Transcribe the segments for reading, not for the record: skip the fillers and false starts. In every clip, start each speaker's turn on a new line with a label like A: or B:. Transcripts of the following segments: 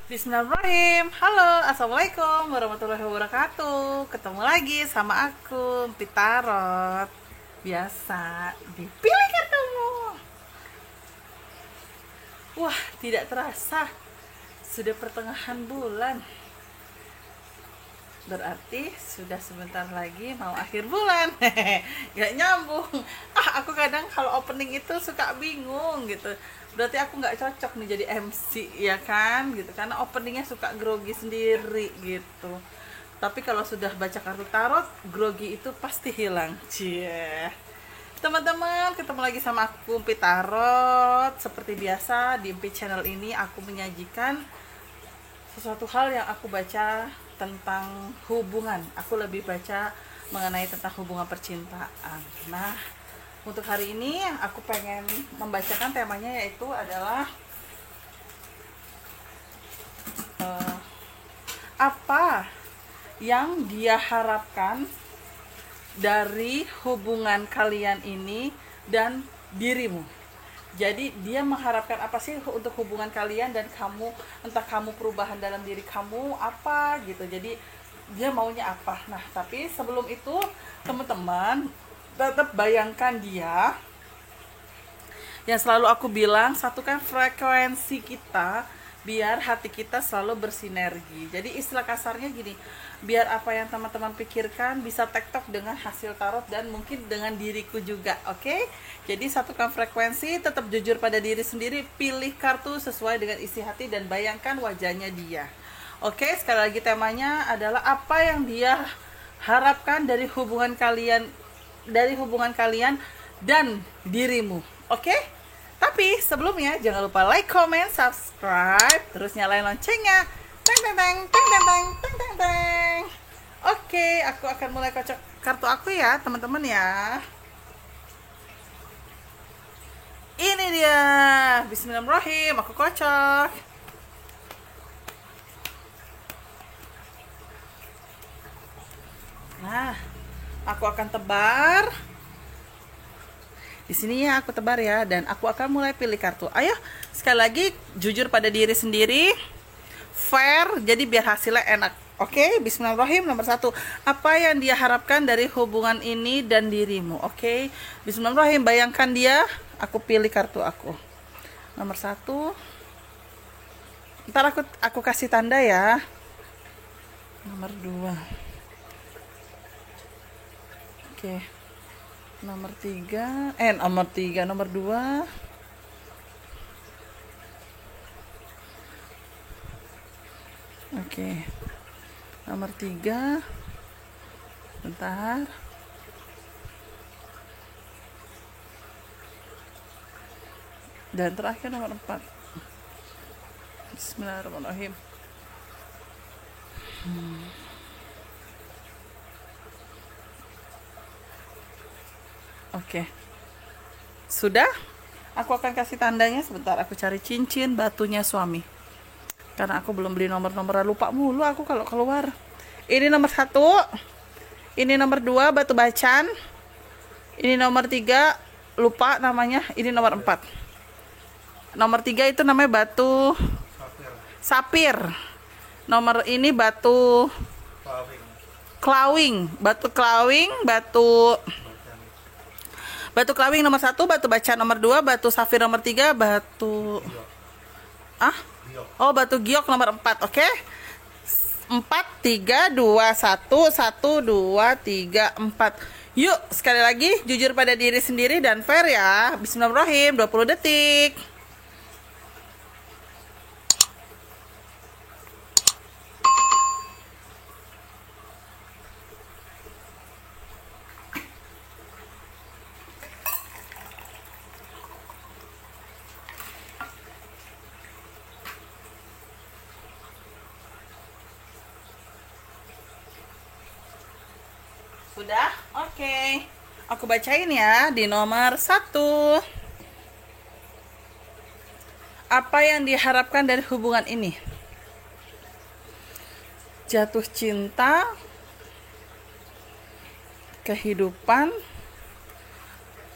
A: Bismillahirrahmanirrahim. Halo, assalamualaikum warahmatullahi wabarakatuh. Ketemu lagi sama aku, Pitarot. Biasa dipilih ketemu. Wah, tidak terasa sudah pertengahan bulan. Berarti sudah sebentar lagi mau akhir bulan. Gak nyambung. Aku kadang kalau opening itu suka bingung gitu. Berarti aku nggak cocok nih jadi MC, ya kan gitu, karena openingnya suka grogi sendiri gitu. Tapi kalau sudah baca kartu tarot, grogi itu pasti hilang. Cie. Teman-teman, ketemu lagi sama aku Empi Tarot. Seperti biasa di Empi Channel ini aku menyajikan sesuatu hal yang aku baca tentang hubungan. Aku lebih baca mengenai tentang hubungan percintaan. Nah, untuk hari ini aku pengen membacakan temanya, yaitu adalah apa yang dia harapkan dari hubungan kalian ini dan dirimu. Jadi dia mengharapkan apa sih untuk hubungan kalian dan kamu, entah kamu perubahan dalam diri kamu apa gitu. Jadi dia maunya apa. Nah, tapi sebelum itu teman-teman tetap bayangkan dia, yang selalu aku bilang, satukan frekuensi kita biar hati kita selalu bersinergi. Jadi istilah kasarnya gini, biar apa yang teman-teman pikirkan bisa tektok dengan hasil tarot dan mungkin dengan diriku juga. Oke? Jadi satukan frekuensi, tetap jujur pada diri sendiri, pilih kartu sesuai dengan isi hati dan bayangkan wajahnya dia. Oke, sekali lagi temanya adalah apa yang dia harapkan dari hubungan kalian dan dirimu. Oke? Tapi sebelumnya jangan lupa like, comment, subscribe, terus nyalain loncengnya. Teng teng teng teng teng teng teng teng teng. Oke, aku akan mulai kocok kartu aku ya, teman-teman ya. Ini dia. Bismillahirrahmanirrahim, aku kocok. Nah, aku akan tebar. Di sini ya aku tebar ya, dan aku akan mulai pilih kartu. Ayo, sekali lagi jujur pada diri sendiri, fair, jadi biar hasilnya enak. Oke, Bismillahirrahmanirrahim. Nomor 1, apa yang dia harapkan dari hubungan ini dan dirimu. Oke, Bismillahirrahmanirrahim. Bayangkan dia, aku pilih kartu aku. Nomor 1. Ntar aku kasih tanda ya. Nomor 2. Oke. Nomor 3, nomor 2. Oke. Nomor 3. Bentar. Dan terakhir nomor 4. Bismillahirrahmanirrahim. Oke. Sudah? Aku akan kasih tandanya sebentar. Aku cari cincin batunya suami. Karena aku belum beli nomor-nomor, lupa mulu aku kalau keluar. Ini nomor 1. Ini nomor 2 batu bacan. Ini nomor 3 lupa namanya. Ini nomor 4. Nomor 3 itu namanya batu sapir. Nomor ini batu clawing. Batu clawing nomor 1, batu bacan nomor 2, batu safir nomor 3, batu batu giok nomor 4. Oke? 4 3 2 1 1 2 3 4. Yuk, sekali lagi jujur pada diri sendiri dan fair ya. Bismillahirrahmanirrahim. 20 detik. Sudah? Oke. Aku bacain ya di nomor 1. Apa yang diharapkan dari hubungan ini? Jatuh cinta, kehidupan,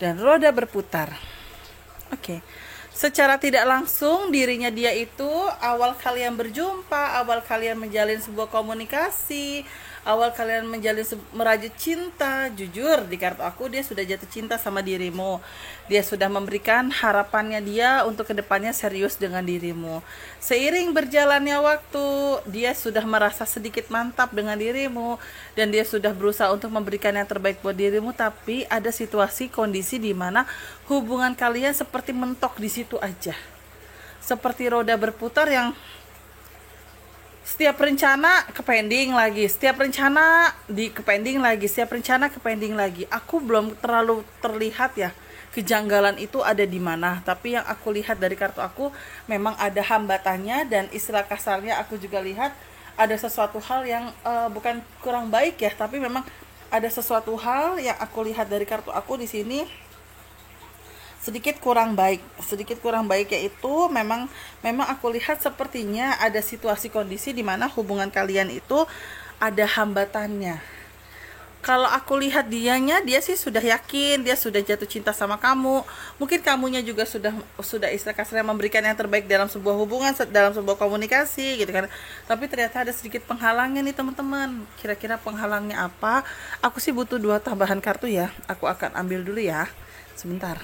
A: dan roda berputar. Oke. secara tidak langsung dirinya dia itu awal kalian berjumpa, awal kalian menjalin sebuah komunikasi, awal kalian merajut cinta, jujur di kartu aku dia sudah jatuh cinta sama dirimu. Dia sudah memberikan harapannya dia untuk kedepannya serius dengan dirimu. Seiring berjalannya waktu, dia sudah merasa sedikit mantap dengan dirimu dan dia sudah berusaha untuk memberikan yang terbaik buat dirimu, tapi ada situasi kondisi di mana hubungan kalian seperti mentok di situ aja. Seperti roda berputar yang setiap rencana kepending lagi, setiap rencana kepending lagi, setiap rencana kepending lagi. Aku belum terlalu terlihat ya kejanggalan itu ada di mana, tapi yang aku lihat dari kartu aku memang ada hambatannya, dan istilah kasarnya aku juga lihat ada sesuatu hal yang bukan kurang baik ya, tapi memang ada sesuatu hal yang aku lihat dari kartu aku di sini sedikit kurang baik yaitu memang aku lihat sepertinya ada situasi kondisi di mana hubungan kalian itu ada hambatannya. Kalau aku lihat dia sih sudah yakin, dia sudah jatuh cinta sama kamu. Mungkin kamunya juga sudah istilah kasarnya memberikan yang terbaik dalam sebuah hubungan, dalam sebuah komunikasi gitu kan. Tapi ternyata ada sedikit penghalangnya nih teman-teman. Kira-kira penghalangnya apa? Aku sih butuh 2 tambahan kartu ya. Aku akan ambil dulu ya. Sebentar.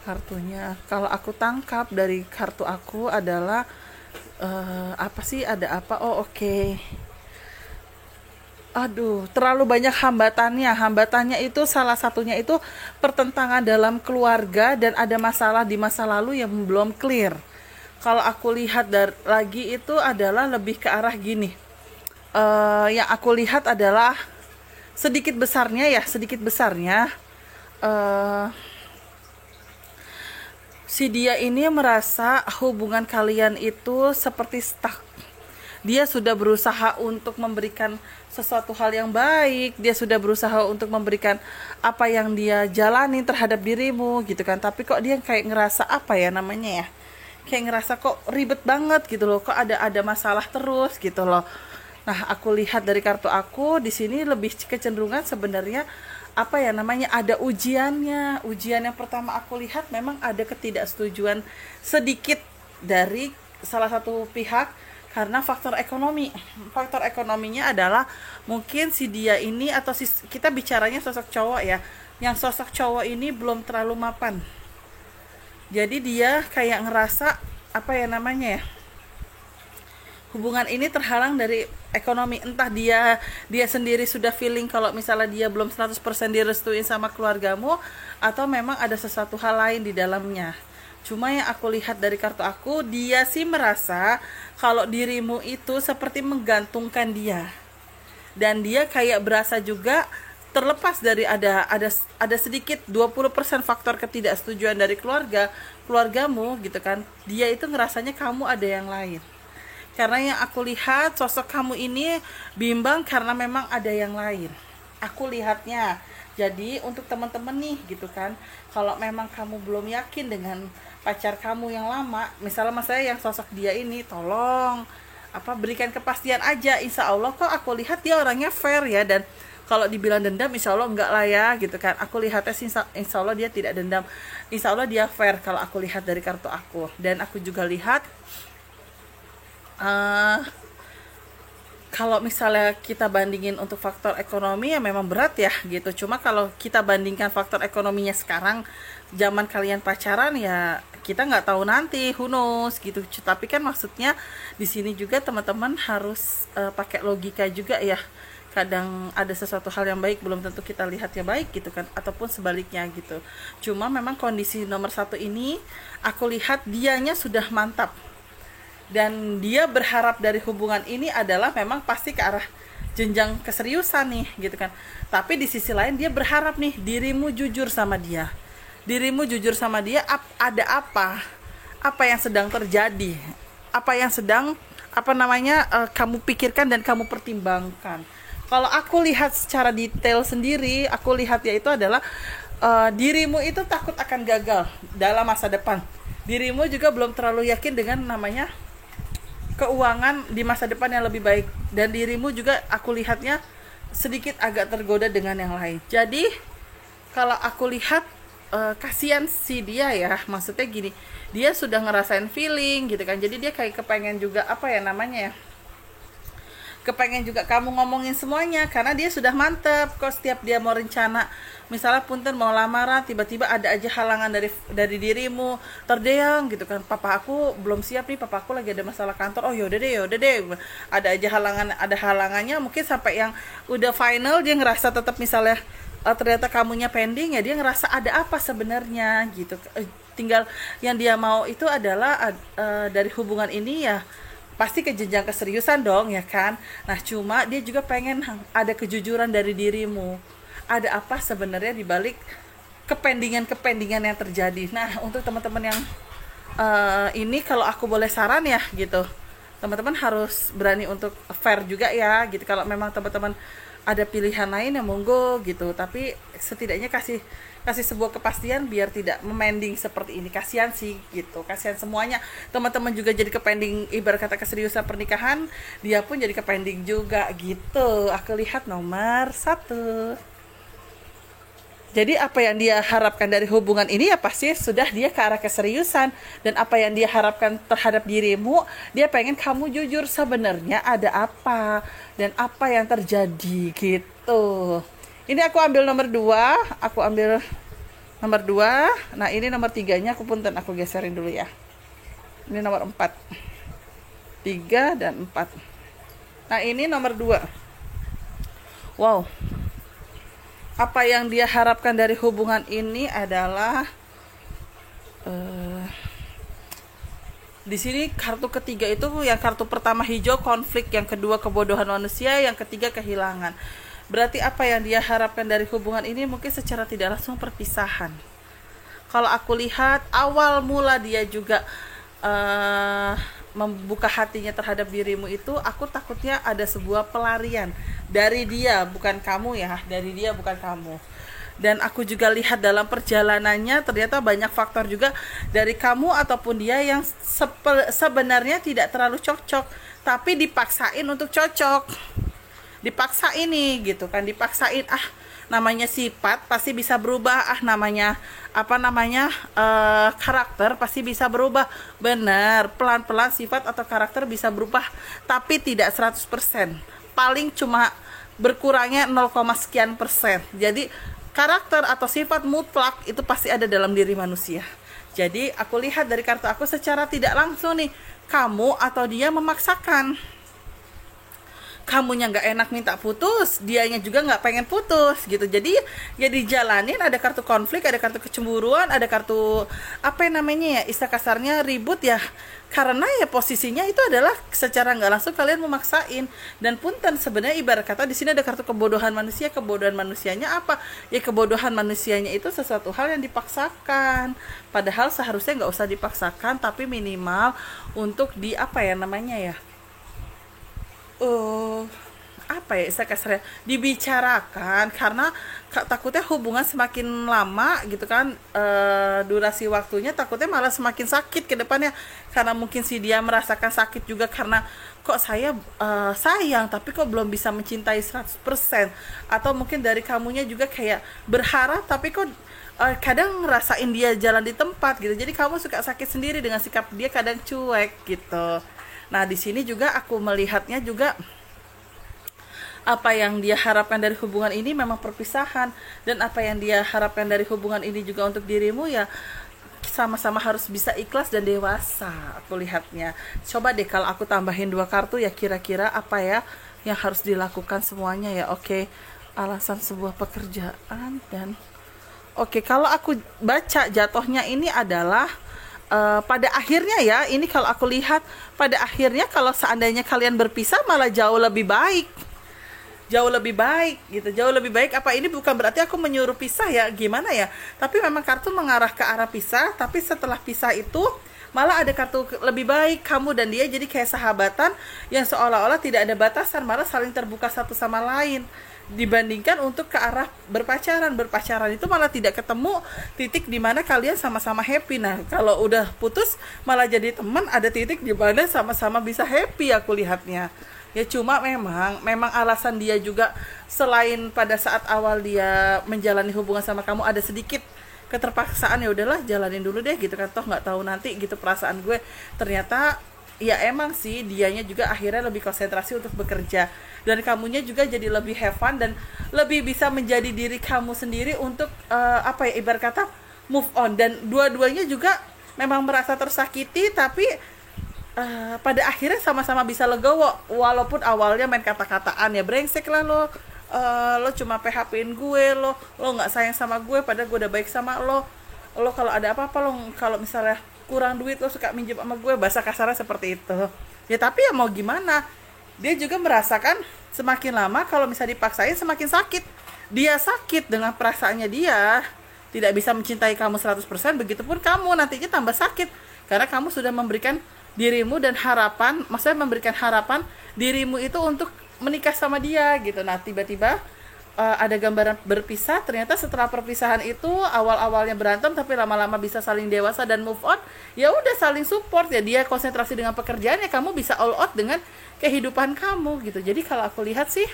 A: Kartunya kalau aku tangkap dari kartu aku adalah apa sih, ada apa? Oh oke. Aduh, terlalu banyak hambatannya itu salah satunya itu pertentangan dalam keluarga dan ada masalah di masa lalu yang belum clear. Kalau aku lihat lagi itu adalah lebih ke arah gini, yang aku lihat adalah sedikit besarnya si dia ini merasa hubungan kalian itu seperti stuck. Dia sudah berusaha untuk memberikan sesuatu hal yang baik, dia sudah berusaha untuk memberikan apa yang dia jalani terhadap dirimu gitu kan, tapi kok dia kayak ngerasa apa ya namanya ya, kayak ngerasa kok ribet banget gitu loh, kok ada masalah terus gitu loh. Nah, aku lihat dari kartu aku di sini lebih kecenderungan sebenarnya apa ya namanya, ada ujiannya. Ujian yang pertama aku lihat memang ada ketidaksetujuan sedikit dari salah satu pihak karena faktor ekonomi. Faktor ekonominya adalah mungkin si dia ini atau kita bicaranya sosok cowok ya, yang sosok cowok ini belum terlalu mapan. Jadi dia kayak ngerasa apa ya namanya ya, hubungan ini terhalang dari ekonomi. Entah dia sendiri sudah feeling kalau misalnya dia belum 100% direstuin sama keluargamu, atau memang ada sesuatu hal lain di dalamnya. Cuma yang aku lihat dari kartu aku, dia sih merasa kalau dirimu itu seperti menggantungkan dia. Dan dia kayak berasa juga terlepas dari ada sedikit 20% faktor ketidaksetujuan dari keluargamu gitu kan. Dia itu ngerasanya kamu ada yang lain. Karena yang aku lihat sosok kamu ini bimbang karena memang ada yang lain. Aku lihatnya. Jadi untuk teman-teman nih gitu kan, kalau memang kamu belum yakin dengan pacar kamu yang lama, misalnya mas saya yang sosok dia ini, tolong berikan kepastian aja. Insya Allah kok aku lihat dia orangnya fair ya, dan kalau dibilang dendam insya Allah enggak lah ya gitu kan. Aku lihatnya sih insya Allah dia tidak dendam, insya Allah dia fair kalau aku lihat dari kartu aku. Dan aku juga lihat kalau misalnya kita bandingin untuk faktor ekonomi ya memang berat ya gitu. Cuma kalau kita bandingkan faktor ekonominya sekarang, zaman kalian pacaran ya kita nggak tahu nanti, who knows gitu. Tapi kan maksudnya di sini juga teman-teman harus pakai logika juga ya. Kadang ada sesuatu hal yang baik belum tentu kita lihatnya baik gitu kan, ataupun sebaliknya gitu. Cuma memang kondisi nomor 1 ini aku lihat dianya sudah mantap. Dan dia berharap dari hubungan ini adalah memang pasti ke arah jenjang keseriusan nih gitu kan. Tapi di sisi lain dia berharap nih dirimu jujur sama dia. Dirimu jujur sama dia, ada apa yang sedang terjadi, apa yang sedang kamu pikirkan dan kamu pertimbangkan. Kalau aku lihat secara detail sendiri, aku lihat yaitu adalah dirimu itu takut akan gagal dalam masa depan. Dirimu juga belum terlalu yakin dengan namanya keuangan di masa depan yang lebih baik, dan dirimu juga aku lihatnya sedikit agak tergoda dengan yang lain. Jadi kalau aku lihat kasihan si dia ya, maksudnya gini, dia sudah ngerasain feeling gitu kan, jadi dia kayak kepengen juga apa ya namanya ya, kepengen juga kamu ngomongin semuanya karena dia sudah mantep kok. Setiap dia mau rencana, misalnya punten mau lamaran, tiba-tiba ada aja halangan dari dirimu, terdeang gitu kan, papa aku belum siap nih, papa aku lagi ada masalah kantor, oh yaudah deh, ada aja halangannya, mungkin sampai yang udah final dia ngerasa tetap misalnya ternyata kamunya pending ya, dia ngerasa ada apa sebenarnya gitu. Tinggal yang dia mau itu adalah dari hubungan ini ya pasti ke jenjang keseriusan dong ya kan. Nah cuma dia juga pengen ada kejujuran dari dirimu, ada apa sebenarnya dibalik kependingan yang terjadi. Nah untuk teman-teman yang ini kalau aku boleh saran ya gitu, teman-teman harus berani untuk fair juga ya gitu. Kalau memang teman-teman ada pilihan lain ya monggo gitu, tapi setidaknya kasih sebuah kepastian biar tidak memending seperti ini. Kasihan sih gitu, kasihan semuanya, teman-teman juga jadi kepending, ibarat kata keseriusan pernikahan, dia pun jadi kepending juga gitu. Aku lihat nomor 1. Jadi apa yang dia harapkan dari hubungan ini ya pasti sudah dia ke arah keseriusan. Dan apa yang dia harapkan terhadap dirimu, dia pengen kamu jujur sebenarnya ada apa dan apa yang terjadi gitu. Ini aku ambil nomor 2, Nah ini nomor 3-nya aku punten, aku geserin dulu ya. Ini nomor 4, 3 dan 4. Nah ini nomor 2. Wow, apa yang dia harapkan dari hubungan ini adalah di sini kartu ketiga itu, yang kartu pertama hijau konflik, yang kedua kebodohan manusia, yang ketiga kehilangan. Berarti apa yang dia harapkan dari hubungan ini mungkin secara tidak langsung perpisahan. Kalau aku lihat awal mula dia juga membuka hatinya terhadap dirimu itu, aku takutnya ada sebuah pelarian dari dia, bukan kamu ya, dari dia bukan kamu. Dan aku juga lihat dalam perjalanannya ternyata banyak faktor juga dari kamu ataupun dia yang sebenarnya tidak terlalu cocok, tapi dipaksain untuk cocok. Dipaksain nih gitu kan, dipaksain, namanya sifat pasti bisa berubah, namanya karakter pasti bisa berubah. Benar, pelan-pelan sifat atau karakter bisa berubah, tapi tidak 100%, paling cuma berkurangnya 0, sekian persen. Jadi karakter atau sifat mutlak itu pasti ada dalam diri manusia. Jadi aku lihat dari kartu aku secara tidak langsung nih, kamu atau dia memaksakan. Kamunya nggak enak minta putus, dianya juga nggak pengen putus gitu. Jadi ya dijalanin, ada kartu konflik, ada kartu kecemburuan, ada kartu apa namanya ya, istilah kasarnya ribut ya, karena ya posisinya itu adalah secara nggak langsung kalian memaksain. Dan punten sebenarnya ibarat kata di sini ada kartu kebodohan manusia. Kebodohan manusianya apa ya? Kebodohan manusianya itu sesuatu hal yang dipaksakan, padahal seharusnya nggak usah dipaksakan, tapi minimal untuk di apa ya namanya ya, saya kasarnya dibicarakan, karena takutnya hubungan semakin lama gitu kan, durasi waktunya takutnya malah semakin sakit ke depannya, karena mungkin si dia merasakan sakit juga karena kok saya sayang tapi kok belum bisa mencintai 100%, atau mungkin dari kamunya juga kayak berharap tapi kok kadang ngerasain dia jalan di tempat gitu, jadi kamu suka sakit sendiri dengan sikap dia kadang cuek gitu. Nah di sini juga aku melihatnya juga apa yang dia harapkan dari hubungan ini memang perpisahan, dan apa yang dia harapkan dari hubungan ini juga untuk dirimu ya sama-sama harus bisa ikhlas dan dewasa. Aku lihatnya, coba deh kalau aku tambahin 2 kartu ya, kira-kira apa ya yang harus dilakukan semuanya ya. Oke, alasan sebuah pekerjaan, dan oke, kalau aku baca jatuhnya ini adalah pada akhirnya ya, ini kalau aku lihat pada akhirnya kalau seandainya kalian berpisah malah jauh lebih baik gitu, jauh lebih baik. Apa ini bukan berarti aku menyuruh pisah ya, gimana ya, tapi memang kartu mengarah ke arah pisah, tapi setelah pisah itu malah ada kartu lebih baik, kamu dan dia jadi kayak sahabatan yang seolah-olah tidak ada batasan, malah saling terbuka satu sama lain, dibandingkan untuk ke arah berpacaran itu malah tidak ketemu titik di mana kalian sama-sama happy. Nah kalau udah putus malah jadi teman, ada titik di mana sama-sama bisa happy aku lihatnya ya. Cuma memang alasan dia juga, selain pada saat awal dia menjalani hubungan sama kamu ada sedikit keterpaksaan, ya udahlah jalanin dulu deh gitu kan, toh nggak tahu nanti gitu perasaan gue. Ternyata ya emang sih dianya juga akhirnya lebih konsentrasi untuk bekerja, dan kamunya juga jadi lebih have fun dan lebih bisa menjadi diri kamu sendiri untuk apa ya, ibarat kata move on. Dan dua-duanya juga memang merasa tersakiti, tapi pada akhirnya sama-sama bisa legowo, walaupun awalnya main kata-kataan ya, brengsek lah lo, lo cuma PHP-in gue, lo nggak sayang sama gue padahal gue udah baik sama lo kalau ada apa-apa, lo kalau misalnya kurang duit lo suka minjem sama gue, bahasa kasarnya seperti itu ya. Tapi ya mau gimana, dia juga merasakan semakin lama kalau misalnya dipaksain semakin sakit. Dia sakit dengan perasaannya, dia tidak bisa mencintai kamu 100%, begitupun kamu nantinya tambah sakit karena kamu sudah memberikan dirimu dan harapan, maksudnya memberikan harapan dirimu itu untuk menikah sama dia gitu. Nah tiba-tiba ada gambaran berpisah, ternyata setelah perpisahan itu awal-awalnya berantem tapi lama-lama bisa saling dewasa dan move on, ya udah saling support ya. Dia konsentrasi dengan pekerjaannya, kamu bisa all out dengan kehidupan kamu gitu. Jadi kalau aku lihat sih,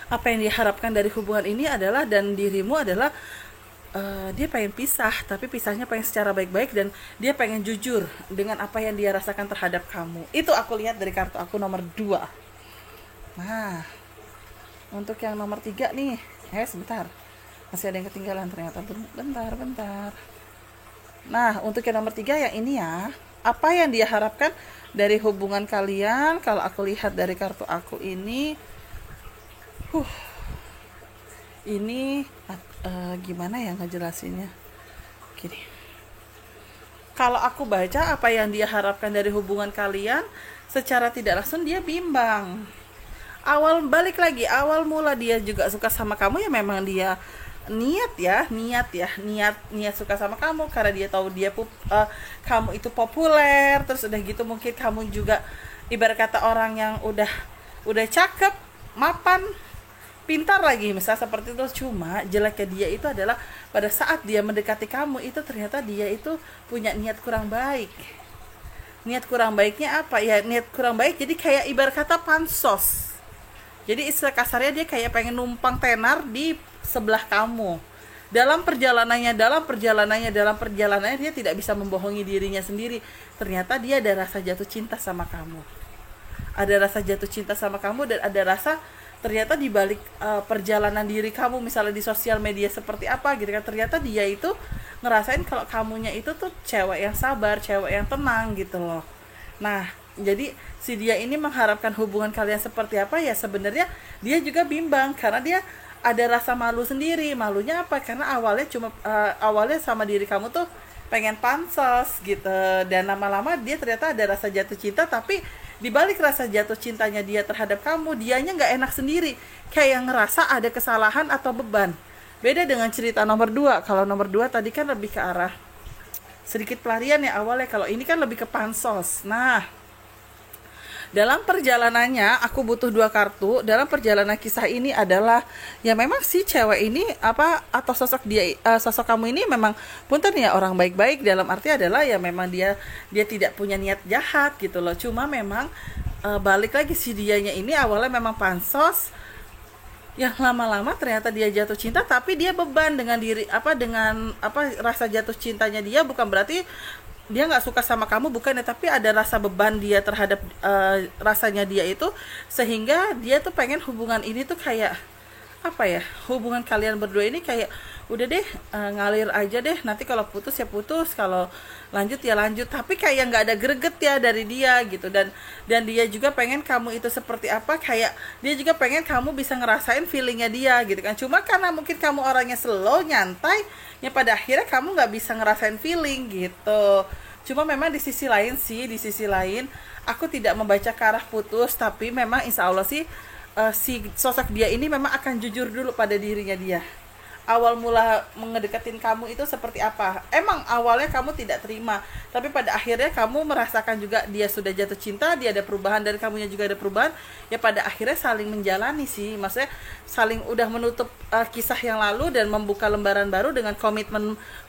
A: apa yang diharapkan dari hubungan ini adalah, dan dirimu adalah, dia pengen pisah, tapi pisahnya pengen secara baik-baik, dan dia pengen jujur dengan apa yang dia rasakan terhadap kamu. Itu aku lihat dari kartu aku nomor 2. Nah, untuk yang nomor 3 nih, sebentar, masih ada yang ketinggalan ternyata. Bentar. Nah, untuk yang nomor 3 yang ini ya, apa yang dia harapkan dari hubungan kalian? Kalau aku lihat dari kartu aku ini, ini gimana ya ngejelasinnya, gini. Kalau aku baca apa yang dia harapkan dari hubungan kalian, secara tidak langsung dia bimbang. Balik lagi awal mula dia juga suka sama kamu, ya memang dia niat suka sama kamu karena dia tahu kamu itu populer. Terus udah gitu mungkin kamu juga ibarat kata orang yang udah cakep, mapan, pintar lagi, misalnya seperti itu. Cuma jeleknya dia itu adalah pada saat dia mendekati kamu itu ternyata dia itu punya niat kurang baik. Niat kurang baiknya apa ya? Niat kurang baik jadi kayak ibarat kata pansos. Jadi istilah kasarnya dia kayak pengen numpang tenar di sebelah kamu. Dalam perjalanannya dia tidak bisa membohongi dirinya sendiri. Ternyata dia ada rasa jatuh cinta sama kamu. Ada rasa jatuh cinta sama kamu, dan ada rasa ternyata di balik perjalanan diri kamu misalnya di sosial media seperti apa gitu kan, ternyata dia itu ngerasain kalau kamunya itu tuh cewek yang sabar, cewek yang tenang gitu loh. Nah, jadi si dia ini mengharapkan hubungan kalian seperti apa ya, sebenarnya dia juga bimbang karena dia ada rasa malu sendiri. Malunya apa? Karena awalnya sama diri kamu tuh pengen pansos gitu, dan lama-lama dia ternyata ada rasa jatuh cinta, tapi di balik rasa jatuh cintanya dia terhadap kamu, dianya nggak enak sendiri, kayak ngerasa ada kesalahan atau beban. Beda dengan cerita nomor 2. Kalau nomor 2 tadi kan lebih ke arah sedikit pelarian ya awalnya, kalau ini kan lebih ke pansos. Nah, dalam perjalanannya aku butuh 2 kartu. Dalam perjalanan kisah ini adalah ya memang si cewek ini atau sosok kamu ini memang punten ya orang baik-baik, dalam arti adalah ya memang dia tidak punya niat jahat gitu loh. Cuma memang balik lagi si dianya ini awalnya memang pansos, yang lama-lama ternyata dia jatuh cinta, tapi dia beban dengan rasa jatuh cintanya dia bukan berarti dia nggak suka sama kamu, bukan ya, tapi ada rasa beban dia terhadap rasanya dia itu, sehingga dia tuh pengen hubungan ini tuh kayak hubungan kalian berdua ini kayak udah deh ngalir aja deh, nanti kalau putus ya putus, kalau lanjut ya lanjut, tapi kayak nggak ada greget ya dari dia gitu. Dan dia juga pengen kamu itu seperti apa, kayak dia juga pengen kamu bisa ngerasain feelingnya dia gitu kan. Cuma karena mungkin kamu orangnya slow, nyantai, ya pada akhirnya kamu nggak bisa ngerasain feeling gitu. Cuma memang di sisi lain aku tidak membaca ke arah putus, tapi memang insya Allah sih si sosok dia ini memang akan jujur dulu pada dirinya dia. Awal mula mengedekatin kamu itu seperti apa? Emang awalnya kamu tidak terima, tapi pada akhirnya kamu merasakan juga dia sudah jatuh cinta, dia ada perubahan dan kamunya juga ada perubahan. Ya pada akhirnya saling menjalani sih, maksudnya saling udah menutup kisah yang lalu dan membuka lembaran baru dengan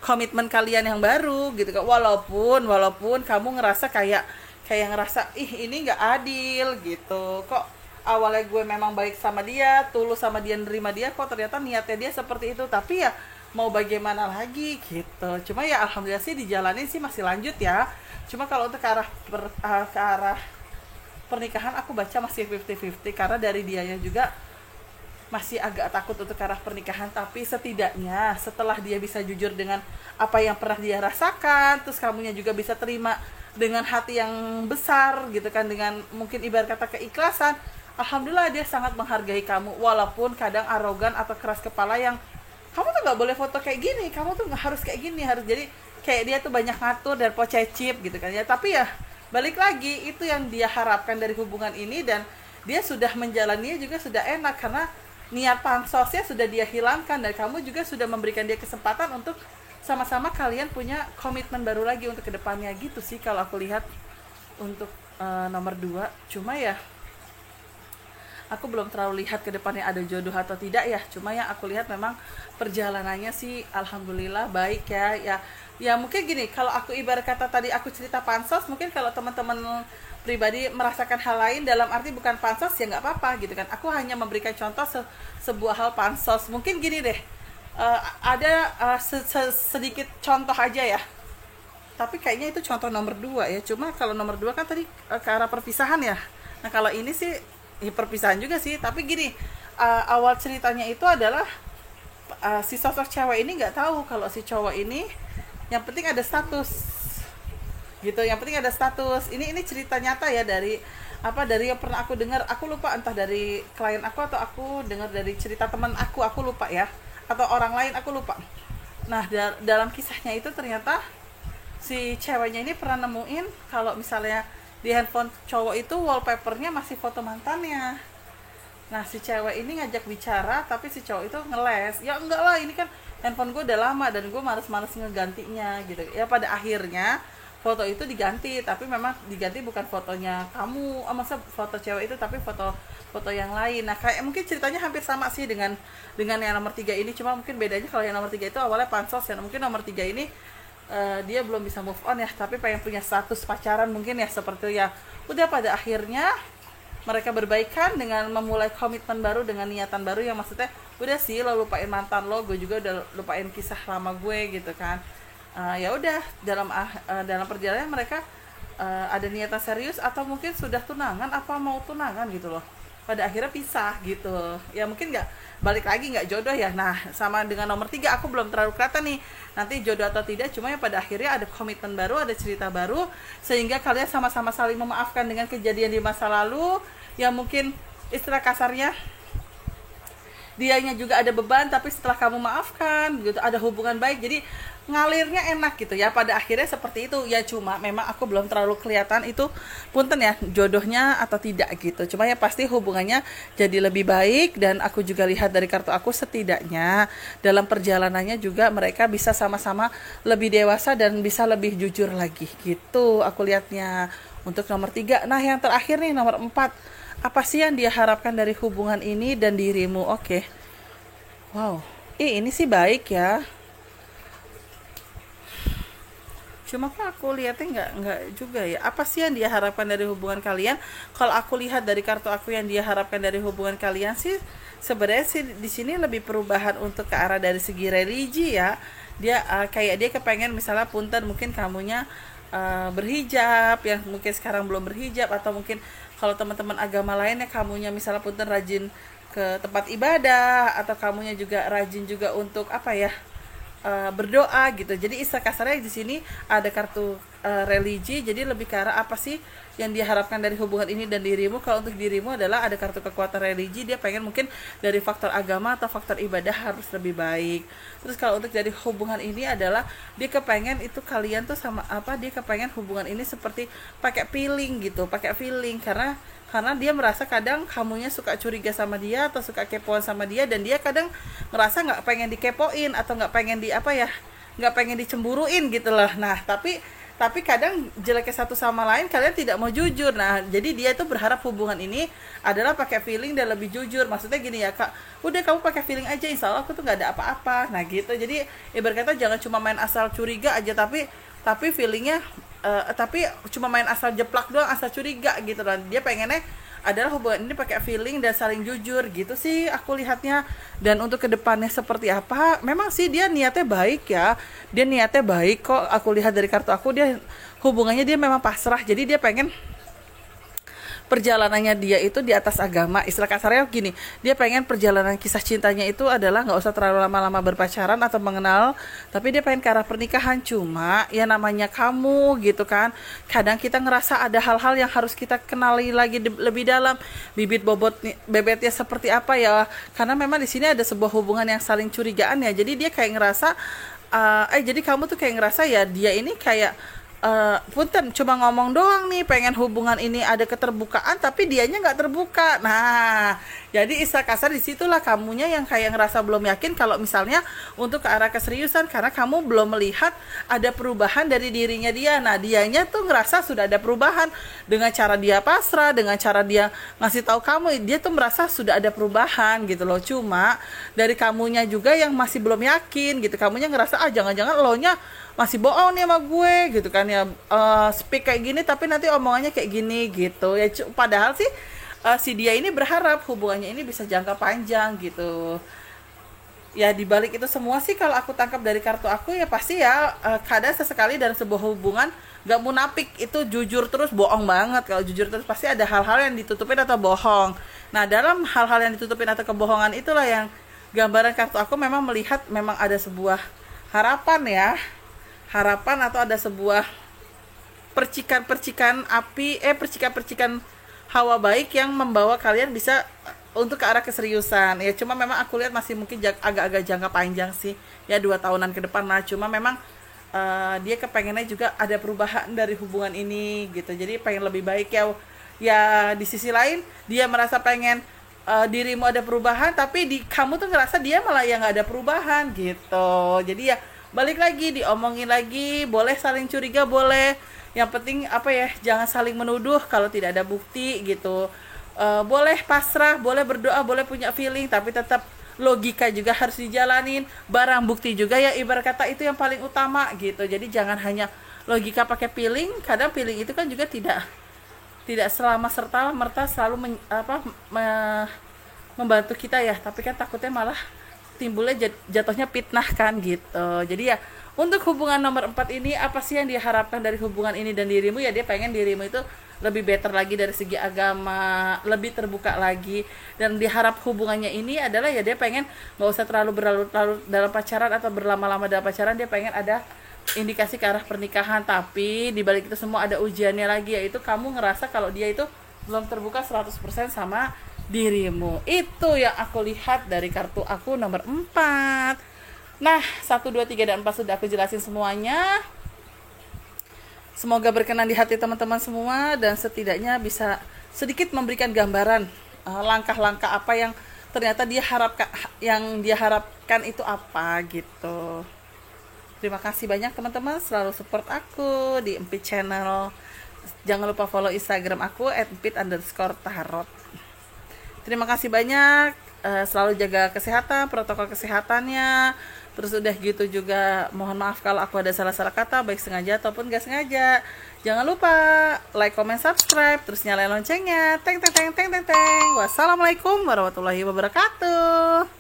A: komitmen kalian yang baru gitu kan. Walaupun kamu ngerasa kayak ngerasa ini nggak adil gitu kok. Awalnya gue memang baik sama dia, tulus sama dia, nerima dia, kok ternyata niatnya dia seperti itu. Tapi ya mau bagaimana lagi gitu. Cuma ya alhamdulillah sih dijalanin sih masih lanjut ya. Cuma kalau untuk ke arah pernikahan aku baca masih 50-50 karena dari dianya juga masih agak takut untuk ke arah pernikahan, tapi setidaknya setelah dia bisa jujur dengan apa yang pernah dia rasakan, terus kamunya juga bisa terima dengan hati yang besar gitu kan, dengan mungkin ibarat kata keikhlasan, alhamdulillah dia sangat menghargai kamu, walaupun kadang arogan atau keras kepala yang kamu tuh nggak boleh foto kayak gini, kamu tuh nggak harus kayak gini, harus jadi kayak dia tuh banyak ngatur dan pocecip gitu kan ya. Tapi ya balik lagi, itu yang dia harapkan dari hubungan ini, dan dia sudah menjalaninya juga sudah enak karena niat pansosnya sudah dia hilangkan, dan kamu juga sudah memberikan dia kesempatan untuk sama-sama kalian punya komitmen baru lagi untuk kedepannya gitu sih kalau aku lihat untuk nomor 2. Cuma ya aku belum terlalu lihat ke depannya ada jodoh atau tidak ya. Cuma yang aku lihat memang perjalanannya sih alhamdulillah baik ya. Ya mungkin gini, kalau aku ibarat kata tadi aku cerita pansos, mungkin kalau teman-teman pribadi merasakan hal lain dalam arti bukan pansos ya nggak apa-apa gitu kan. Aku hanya memberikan contoh sebuah hal pansos. Mungkin gini deh, ada sedikit contoh aja ya. Tapi kayaknya itu contoh nomor 2 ya. Cuma kalau nomor 2 kan tadi ke arah perpisahan ya. Nah kalau ini sih ya perpisahan juga sih. Tapi gini, awal ceritanya itu adalah si sosok cewek ini nggak tahu kalau si cowok ini yang penting ada status gitu, yang penting ada status. Ini cerita nyata ya, dari yang pernah aku dengar, aku lupa entah dari klien aku atau aku dengar dari cerita teman aku lupa ya, atau orang lain aku lupa. Nah dalam kisahnya itu ternyata si ceweknya ini pernah nemuin kalau misalnya di handphone cowok itu wallpapernya masih foto mantannya. Nah si cewek ini ngajak bicara, tapi si cowok itu ngeles, ya enggak lah ini kan handphone gue udah lama dan gue males-males ngegantinya gitu ya. Pada akhirnya foto itu diganti, tapi memang diganti bukan fotonya kamu, masa foto cewek itu, tapi foto yang lain. Nah kayak mungkin ceritanya hampir sama sih dengan yang nomor 3 ini, cuma mungkin bedanya kalau yang nomor 3 itu awalnya pansos ya, mungkin nomor 3 ini dia belum bisa move on ya, tapi pengen punya status pacaran mungkin ya, seperti ya udah pada akhirnya mereka berbaikan dengan memulai komitmen baru dengan niatan baru, yang maksudnya udah sih lo lupain mantan lo, gue juga udah lupain kisah lama gue gitu kan. Ya udah dalam perjalanan mereka ada niatan serius atau mungkin sudah tunangan apa mau tunangan gitu loh, pada akhirnya pisah gitu ya. Mungkin nggak balik lagi, nggak jodoh ya. Nah sama dengan nomor 3 aku belum terlalu kelihatan nih nanti jodoh atau tidak, cuma ya pada akhirnya ada komitmen baru, ada cerita baru, sehingga kalian sama-sama saling memaafkan dengan kejadian di masa lalu yang mungkin istilah kasarnya dianya juga ada beban, tapi setelah kamu maafkan gitu ada hubungan baik, jadi ngalirnya enak gitu ya. Pada akhirnya seperti itu ya. Cuma memang aku belum terlalu kelihatan itu punten ya jodohnya atau tidak gitu. Cuma ya pasti hubungannya jadi lebih baik, dan aku juga lihat dari kartu aku setidaknya dalam perjalanannya juga mereka bisa sama-sama lebih dewasa dan bisa lebih jujur lagi gitu aku lihatnya untuk nomor 3. Nah yang terakhir nih nomor 4, apa sih yang dia harapkan dari hubungan ini dan dirimu? Oke. Wow, ini sih baik ya. Cuma kok aku lihatnya nggak juga ya. Apa sih yang dia harapkan dari hubungan kalian? Kalau aku lihat dari kartu aku yang dia harapkan dari hubungan kalian sih sebenarnya sih di sini lebih perubahan untuk ke arah dari segi religi ya. Dia kayak dia kepengen misalnya punten mungkin kamunya berhijab yang mungkin sekarang belum berhijab, atau mungkin kalau teman-teman agama lainnya kamunya misalnya punten rajin ke tempat ibadah, atau kamunya juga rajin juga untuk apa ya, berdoa gitu. Jadi istilah kasarnya di sini ada kartu religi, jadi lebih ke arah apa sih yang dia harapkan dari hubungan ini dan dirimu. Kalau untuk dirimu adalah ada kartu kekuatan religi, dia pengen mungkin dari faktor agama atau faktor ibadah harus lebih baik. Terus kalau untuk dari hubungan ini adalah dia kepengen itu kalian tuh sama apa, dia kepengen hubungan ini seperti pakai feeling gitu, pakai feeling, karena dia merasa kadang kamunya suka curiga sama dia atau suka kepoan sama dia, dan dia kadang ngerasa nggak pengen dikepoin atau nggak pengen nggak pengen dicemburuin gitu loh. Nah tapi kadang jeleknya satu sama lain kalian tidak mau jujur. Nah jadi dia itu berharap hubungan ini adalah pakai feeling dan lebih jujur. Maksudnya gini ya kak, udah kamu pakai feeling aja, insya Allah aku tuh nggak ada apa-apa. Nah gitu, jadi ibarat kata jangan cuma main asal curiga aja, tapi feelingnya tapi cuma main asal jeplak doang, asal curiga gitu loh. Dia pengennya adalah hubungan ini pakai feeling dan saling jujur gitu sih aku lihatnya. Dan untuk kedepannya seperti apa, memang sih dia niatnya baik ya, dia niatnya baik kok. Aku lihat dari kartu aku, dia hubungannya dia memang pasrah, jadi dia pengen perjalanannya dia itu di atas agama. Istilah kasarnya gini, dia pengen perjalanan kisah cintanya itu adalah nggak usah terlalu lama-lama berpacaran atau mengenal, tapi dia pengen ke arah pernikahan. Cuma ya namanya kamu gitu kan, kadang kita ngerasa ada hal-hal yang harus kita kenali lagi lebih dalam, bibit bobot bebetnya seperti apa ya, karena memang di sini ada sebuah hubungan yang saling curigaan ya. Jadi dia kayak ngerasa jadi kamu tuh kayak ngerasa ya dia ini kayak punten cuma ngomong doang nih pengen hubungan ini ada keterbukaan, tapi dianya nggak terbuka. Nah, jadi istilah kasar disitulah kamunya yang kayak ngerasa belum yakin kalau misalnya untuk ke arah keseriusan, karena kamu belum melihat ada perubahan dari dirinya dia. Nah, dianya tuh ngerasa sudah ada perubahan dengan cara dia pasrah, dengan cara dia ngasih tahu kamu, dia tuh merasa sudah ada perubahan gitu loh. Cuma dari kamunya juga yang masih belum yakin gitu, kamunya ngerasa jangan-jangan lo nya masih bohong nih sama gue gitu kan ya, speak kayak gini tapi nanti omongannya kayak gini gitu ya. Padahal sih si dia ini berharap hubungannya ini bisa jangka panjang gitu ya. Dibalik itu semua sih kalau aku tangkap dari kartu aku ya pasti ya kadang sesekali dalam sebuah hubungan gak munafik itu jujur terus, bohong banget. Kalau jujur terus pasti ada hal-hal yang ditutupin atau bohong. Nah, dalam hal-hal yang ditutupin atau kebohongan itulah yang gambaran kartu aku memang melihat memang ada sebuah harapan ya, harapan atau ada sebuah percikan-percikan api, percikan-percikan hawa baik yang membawa kalian bisa untuk ke arah keseriusan ya. Cuma memang aku lihat masih mungkin agak-agak jangka panjang sih ya, 2 tahunan ke depan lah. Cuma memang dia kepengennya juga ada perubahan dari hubungan ini gitu, jadi pengen lebih baik ya. Ya di sisi lain dia merasa pengen dirimu ada perubahan, tapi di kamu tuh ngerasa dia malah yang nggak ada perubahan gitu. Jadi ya balik lagi, diomongin lagi, boleh saling curiga, boleh, yang penting apa ya, jangan saling menuduh kalau tidak ada bukti gitu. Boleh pasrah, boleh berdoa, boleh punya feeling, tapi tetap logika juga harus dijalanin, barang bukti juga ya, ibarat kata itu yang paling utama gitu. Jadi jangan hanya logika pakai feeling, kadang feeling itu kan juga tidak selama serta merta selalu membantu kita ya, tapi kan takutnya malah timbulnya jatuhnya fitnah kan gitu. Jadi ya untuk hubungan nomor 4 ini, apa sih yang diharapkan dari hubungan ini dan dirimu ya, dia pengen dirimu itu lebih better lagi dari segi agama, lebih terbuka lagi. Dan diharap hubungannya ini adalah ya dia pengen gak usah terlalu berlarut-larut dalam pacaran atau berlama-lama dalam pacaran, dia pengen ada indikasi ke arah pernikahan. Tapi dibalik itu semua ada ujiannya lagi, yaitu kamu ngerasa kalau dia itu belum terbuka 100% sama dirimu. Itu yang aku lihat dari kartu aku nomor 4. Nah, 1, 2, 3, dan 4 sudah aku jelasin semuanya. Semoga berkenan di hati teman-teman semua, dan setidaknya bisa sedikit memberikan gambaran langkah-langkah apa yang ternyata dia harapkan itu apa gitu. Terima kasih banyak teman-teman, selalu support aku di Empit Channel. Jangan lupa follow Instagram aku @empit_tarot. Terima kasih banyak, selalu jaga kesehatan, protokol kesehatannya. Terus udah gitu juga mohon maaf kalau aku ada salah-salah kata, baik sengaja ataupun gak sengaja. Jangan lupa like, comment, subscribe, terus nyalain loncengnya. Teng teng teng teng teng teng. Wassalamualaikum warahmatullahi wabarakatuh.